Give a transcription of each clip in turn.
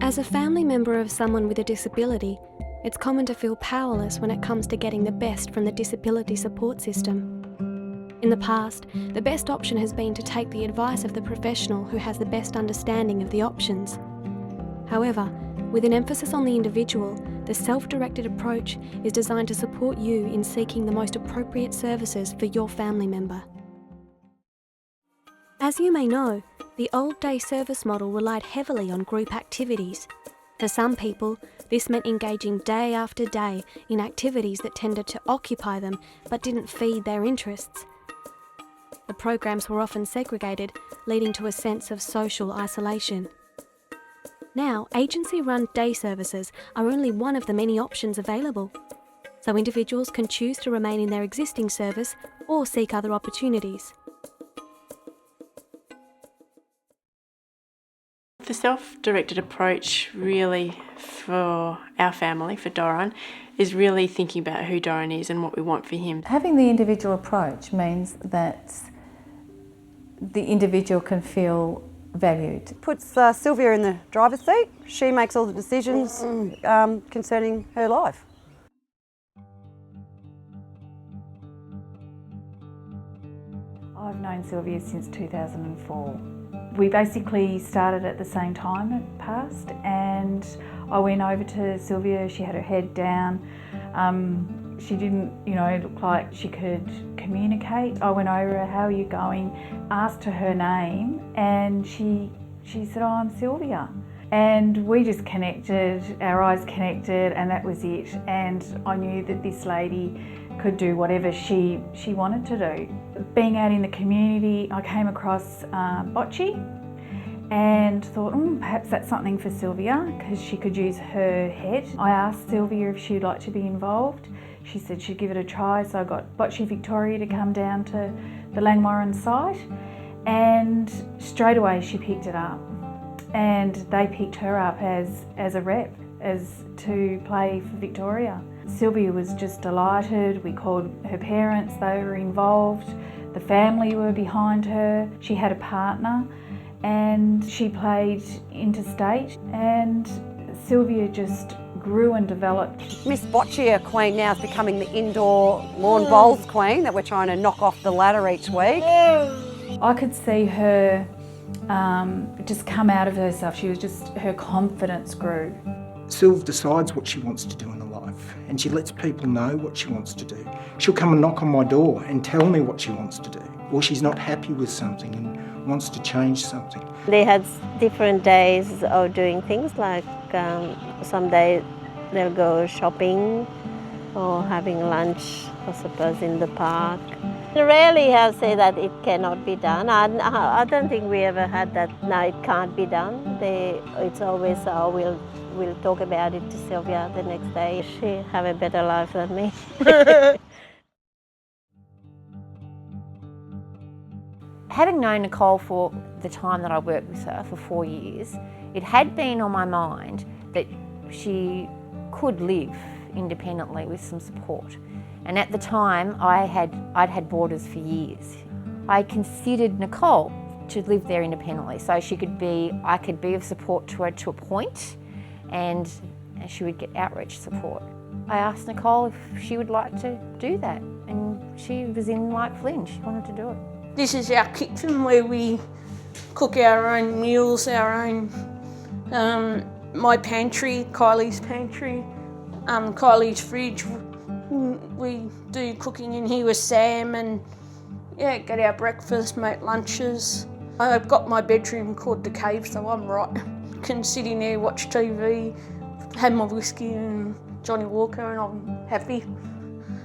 As a family member of someone with a disability, it's common to feel powerless when it comes to getting the best from the disability support system. In the past, the best option has been to take the advice of the professional who has the best understanding of the options. However, with an emphasis on the individual, the self-directed approach is designed to support you in seeking the most appropriate services for your family member. As you may know, the old day service model relied heavily on group activities. For some people, this meant engaging day after day in activities that tended to occupy them but didn't feed their interests. The programs were often segregated, leading to a sense of social isolation. Now, agency-run day services are only one of the many options available, so individuals can choose to remain in their existing service or seek other opportunities. The self-directed approach really for our family, for Doran, is really thinking about who Doran is and what we want for him. Having the individual approach means that the individual can feel valued. Puts Sylvia in the driver's seat. She makes all the decisions concerning her life. I've known Sylvia since 2004. We basically started at the same time at PAST, and I went over to Sylvia. She had her head down. She didn't, look like she could communicate. I went over her, how are you going? Asked her name, and she said, oh, I'm Sylvia. And we just connected, our eyes connected, and that was it. And I knew that this lady could do whatever she wanted to do. Being out in the community, I came across bocce and thought, perhaps that's something for Sylvia, because she could use her head. I asked Sylvia if she'd like to be involved. She said she'd give it a try, so I got Bocce Victoria to come down to the Langwarrin site, and straight away she picked it up. And they picked her up as a rep, as to play for Victoria. Sylvia was just delighted. We called her parents, they were involved. The family were behind her. She had a partner and she played interstate, and Sylvia just grew and developed. Miss Boccia Queen now is becoming the indoor lawn bowls queen that we're trying to knock off the ladder each week. I could see her just come out of herself. Her confidence grew. Sylv decides what she wants to do in her life, and she lets people know what she wants to do. She'll come and knock on my door and tell me what she wants to do, or she's not happy with something and wants to change something. They had different days of doing things, like some days they'll go shopping or having lunch, I suppose, in the park. Rarely have said that it cannot be done. I don't think we ever had that, no, it can't be done. It's always, we'll talk about it to Sylvia the next day. She have a better life than me. Having known Nicole for the time that I worked with her, for 4 years, it had been on my mind that she could live independently with some support. And at the time, I'd had boarders for years. I considered Nicole to live there independently, so I could be of support to her to a point, and she would get outreach support. I asked Nicole if she would like to do that, and she was in like Flynn, she wanted to do it. This is our kitchen where we cook our own meals, our own, my pantry, Kylie's pantry, Kylie's fridge. We do cooking in here with Sam and get our breakfast, make lunches. I've got my bedroom called the cave, so I'm right. Can sit in there, watch TV, have my whiskey and Johnny Walker, and I'm happy.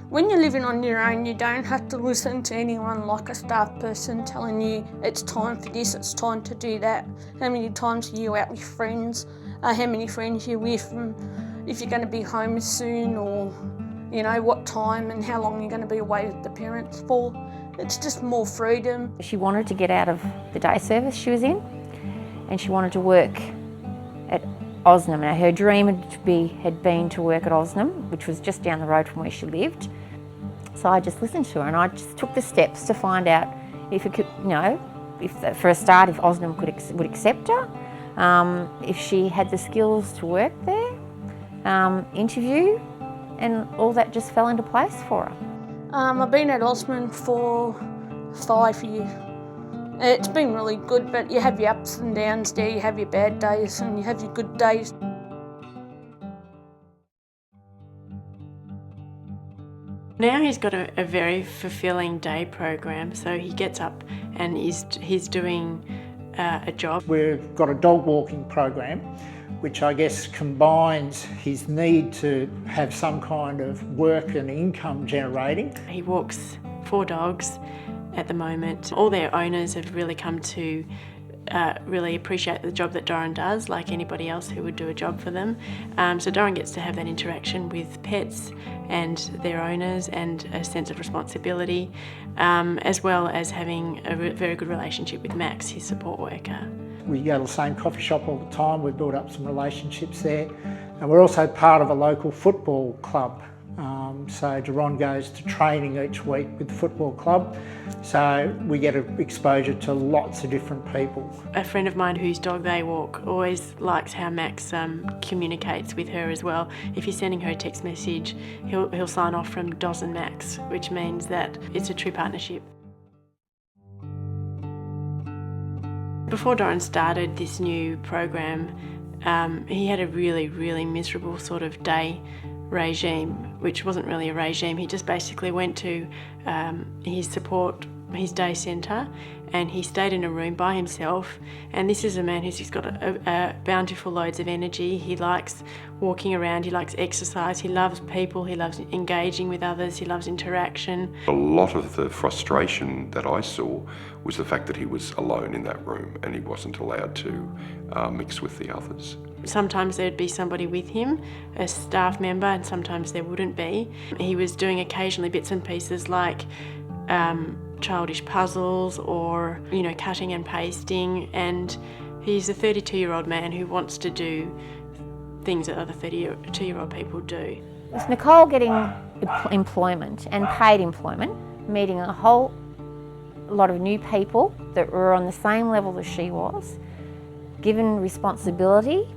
When you're living on your own, you don't have to listen to anyone like a staff person telling you it's time for this, it's time to do that. How many times are you out with friends? How many friends you're with, and if you're going to be home soon, or what time and how long you're going to be away with the parents for. It's just more freedom. She wanted to get out of the day service she was in, and she wanted to work at Osnum. Now, her dream had been to work at Osnum, which was just down the road from where she lived. So I just listened to her, and I just took the steps to find out if it could, for a start, if Osnum would accept her, if she had the skills to work there, interview, and all that just fell into place for her. I've been at Osman for 5 years. It's been really good, but you have your ups and downs there, you have your bad days and you have your good days. Now he's got a very fulfilling day program, so he gets up and he's doing a job. We've got a dog walking program, which I guess combines his need to have some kind of work and income generating. He walks 4 dogs at the moment. All their owners have really come to really appreciate the job that Doran does, like anybody else who would do a job for them. So Doran gets to have that interaction with pets and their owners and a sense of responsibility, as well as having a very good relationship with Max, his support worker. We go to the same coffee shop all the time, we've built up some relationships there, and we're also part of a local football club. So Doran goes to training each week with the football club, so we get exposure to lots of different people. A friend of mine whose dog they walk always likes how Max communicates with her as well. If you're sending her a text message, he'll sign off from Doz and Max, which means that it's a true partnership. Before Doran started this new program, he had a really miserable sort of day regime, which wasn't really a regime. He just basically went to his day centre, and he stayed in a room by himself. And this is a man who's got a bountiful loads of energy. He likes walking around, he likes exercise, he loves people, he loves engaging with others, he loves interaction. A lot of the frustration that I saw was the fact that he was alone in that room and he wasn't allowed to mix with the others. Sometimes there'd be somebody with him, a staff member, and sometimes there wouldn't be. He was doing occasionally bits and pieces like childish puzzles or, cutting and pasting, and he's a 32-year-old man who wants to do things that other 32-year-old people do. With Nicole getting employment and paid employment, meeting a whole lot of new people that were on the same level as she was, given responsibility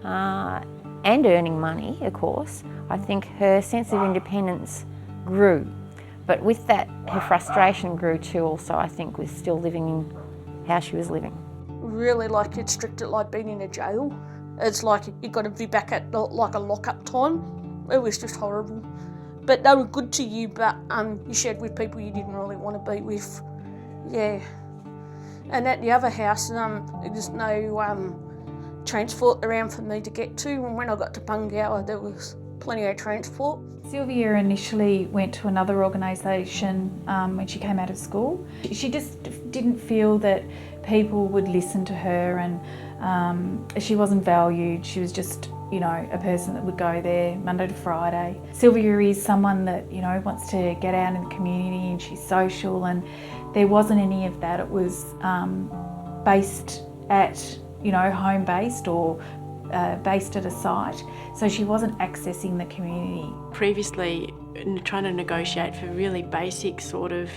and earning money, of course, I think her sense of independence grew. But with that, her frustration grew too also, I think, with still living in how she was living. Really it's stricter like being in a jail. It's like you got to be back at like a lock-up time. It was just horrible. But they were good to you, but you shared with people you didn't really want to be with. Yeah. And at the other house, there's no transport around for me to get to, and when I got to Pungower there was plenty of transport. Sylvia initially went to another organisation when she came out of school. She just didn't feel that people would listen to her, and she wasn't valued. She was just, a person that would go there Monday to Friday. Sylvia is someone that, wants to get out in the community, and she's social, and there wasn't any of that. It was based at, home-based or based at a site, so she wasn't accessing the community. Previously, trying to negotiate for really basic sort of,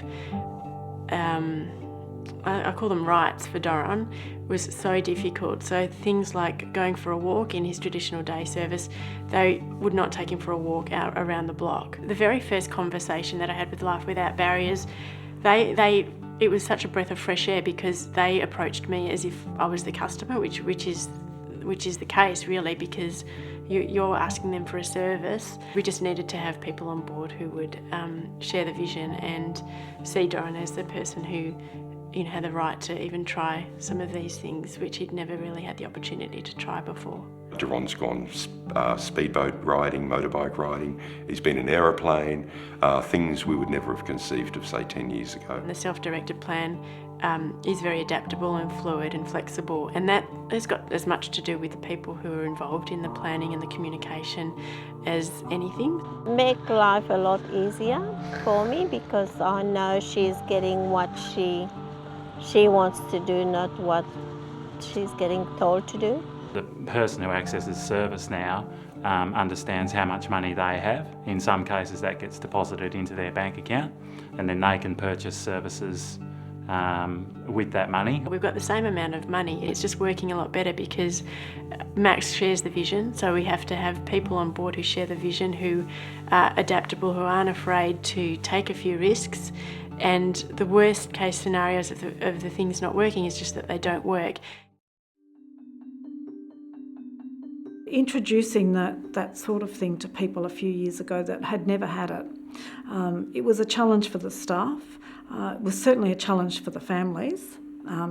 I call them rights for Doran, was so difficult. So things like going for a walk in his traditional day service, they would not take him for a walk out around the block. The very first conversation that I had with Life Without Barriers, it was such a breath of fresh air because they approached me as if I was the customer, which is the case really, because you're asking them for a service. We just needed to have people on board who would share the vision and see Doran as the person who had the right to even try some of these things, which he'd never really had the opportunity to try before. Doran's gone speedboat riding, motorbike riding, he's been in aeroplane, things we would never have conceived of, say, 10 years ago. The self-directed plan is very adaptable and fluid and flexible, and that has got as much to do with the people who are involved in the planning and the communication as anything. Make life a lot easier for me because I know she's getting what she wants to do, not what she's getting told to do. The person who accesses service now understands how much money they have. In some cases that gets deposited into their bank account, and then they can purchase services with that money. We've got the same amount of money, it's just working a lot better because Max shares the vision, so we have to have people on board who share the vision, who are adaptable, who aren't afraid to take a few risks. And the worst case scenarios of the things not working is just that they don't work. Introducing that sort of thing to people a few years ago that had never had it, it was a challenge for the staff. It was certainly a challenge for the families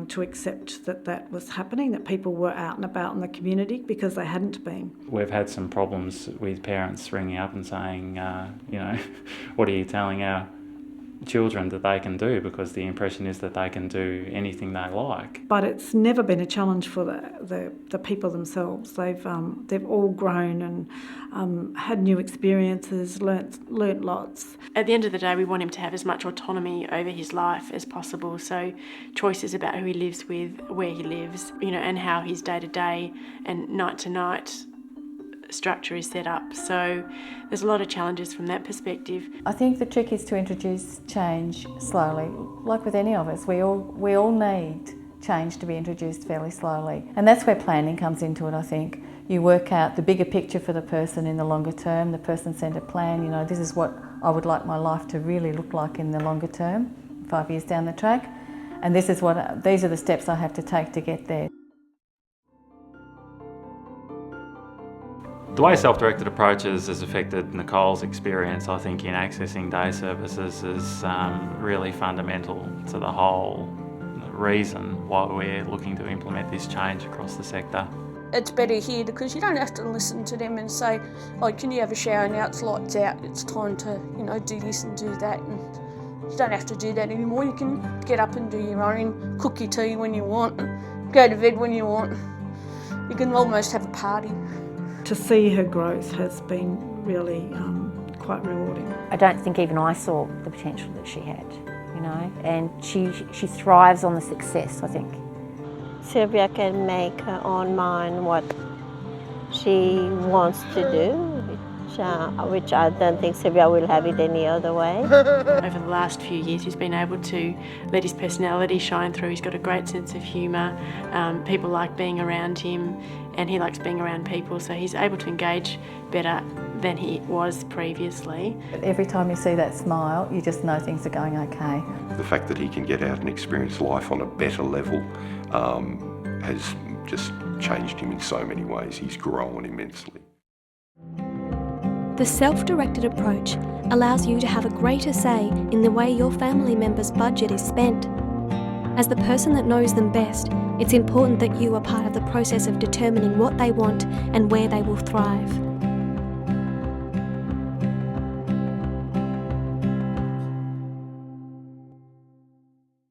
to accept that was happening, that people were out and about in the community because they hadn't been. We've had some problems with parents ringing up and saying, what are you telling our children that they can do, because the impression is that they can do anything they like. But it's never been a challenge for the people themselves. They've all grown and had new experiences, learnt lots. At the end of the day, we want him to have as much autonomy over his life as possible. So choices about who he lives with, where he lives, and how his day-to-day and night-to-night structure is set up. So there's a lot of challenges from that perspective. I think the trick is to introduce change slowly. Like with any of us, we all need change to be introduced fairly slowly. And that's where planning comes into it, I think. You work out the bigger picture for the person in the longer term, the person-centred plan. This is what I would like my life to really look like in the longer term, 5 years down the track. And these are the steps I have to take to get there. The way self-directed approaches has affected Nicole's experience, I think, in accessing day services is really fundamental to the whole reason why we're looking to implement this change across the sector. It's better here because you don't have to listen to them and say, oh, can you have a shower now, it's lights out, it's time to, do this and do that. And you don't have to do that anymore. You can get up and do your own, cook your tea when you want, go to bed when you want. You can almost have a party. To see her growth has been really quite rewarding. I don't think even I saw the potential that she had, and she thrives on the success, I think. Sylvia can make her own mind what she wants to do, which I don't think Sylvia will have it any other way. Over the last few years, he's been able to let his personality shine through. He's got a great sense of humour. People like being around him, and he likes being around people, so he's able to engage better than he was previously. Every time you see that smile, you just know things are going okay. The fact that he can get out and experience life on a better level has just changed him in so many ways. He's grown immensely. The self-directed approach allows you to have a greater say in the way your family members' budget is spent. As the person that knows them best, it's important that you are part of the process of determining what they want and where they will thrive.